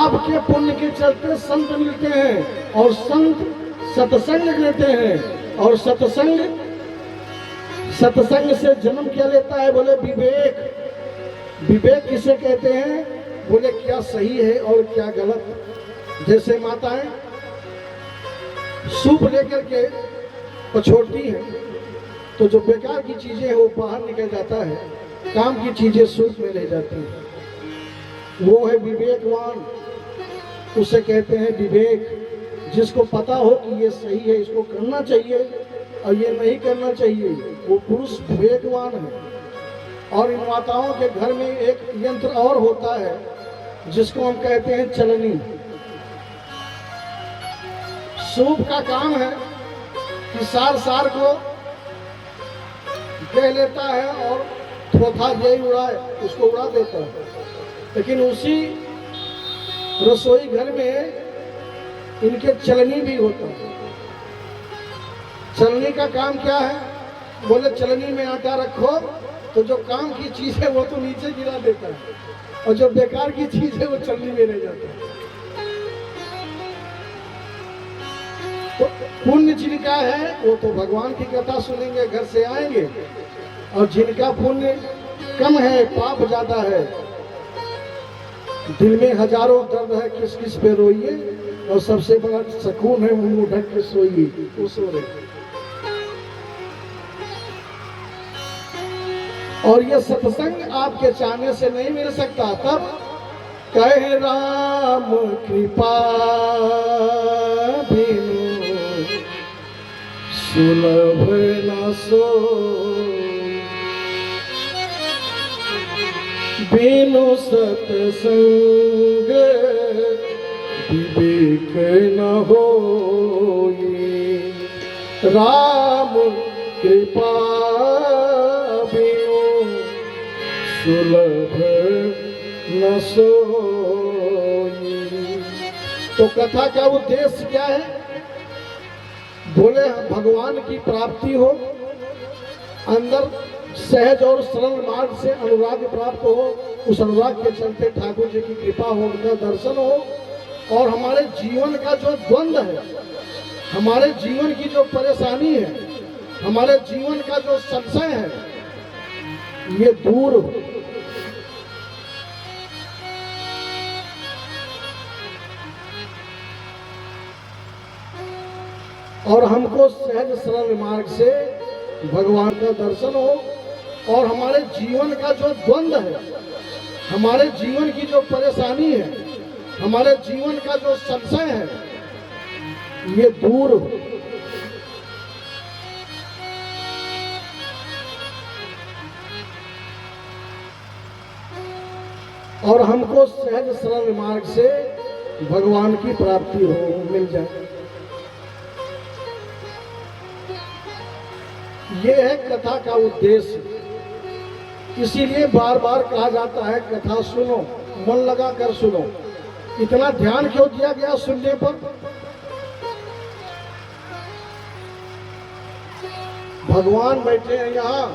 आपके पुण्य के चलते संत मिलते हैं और संत सत्संग लेते हैं और सत्संग से जन्म क्या लेता है? बोले विवेक। विवेक किसे कहते हैं? बोले क्या सही है और क्या गलत। जैसे माताएं सूप लेकर के पछोड़ती हैं तो जो बेकार की चीजें हैं वो बाहर निकल जाता है, काम की चीजें सूप में ले जाती हैं। वो है विवेकवान, उसे कहते हैं विवेक। जिसको पता हो कि ये सही है, इसको करना चाहिए और ये नहीं करना चाहिए, वो पुरुष विवेकवान है। और इन माताओं के घर में एक यंत्र और होता है जिसको हम कहते हैं चलनी। सूप का काम है कि सार सार को कह लेता है और थोथा यही उड़ाए, उसको उड़ा देता है। लेकिन उसी रसोई घर में इनके चलनी भी होता है। चलनी का काम क्या है? बोले चलनी में आटा रखो तो जो काम की चीज है वो तो नीचे गिरा देता है और जो बेकार की चीज है वो चलनी में रह जाता है। तो पुण्य जिनका है वो तो भगवान की कथा सुनेंगे, घर से आएंगे। और जिनका पुण्य कम है, पाप ज्यादा है, दिल में हजारों दर्द है, किस किस पे रोइए, और सबसे बड़ा सुकून है मुंह ढक के सोइए, वो सो रहे। और ये सत्संग आपके चाहने से नहीं मिल सकता। तब कहे राम कृपा बिनु सुलभ न सो, बिनु सत्संग विवेक न होई। राम कृपा बिनु सुलभ न सोई। तो कथा का उद्देश्य क्या है? बोले भगवान की प्राप्ति हो, अंदर सहज और सरल मार्ग से अनुराग प्राप्त हो, उस अनुराग के चलते ठाकुर जी की कृपा हो, उनका दर्शन हो, और हमारे जीवन का जो द्वंद्व है, हमारे जीवन की जो परेशानी है, हमारे जीवन का जो संशय है, ये दूर हो। और हमको सहज सरल मार्ग से भगवान का दर्शन हो, और हमारे जीवन का जो द्वंद्व है, हमारे जीवन की जो परेशानी है, हमारे जीवन का जो संशय है, ये दूर हो। और हमको सहज सरल मार्ग से भगवान की प्राप्ति हो, मिल जाए। ये है कथा का उद्देश्य। इसीलिए बार बार कहा जाता है कथा सुनो, मन लगा कर सुनो। इतना ध्यान क्यों दिया गया सुनने पर? भगवान बैठे हैं यहाँ।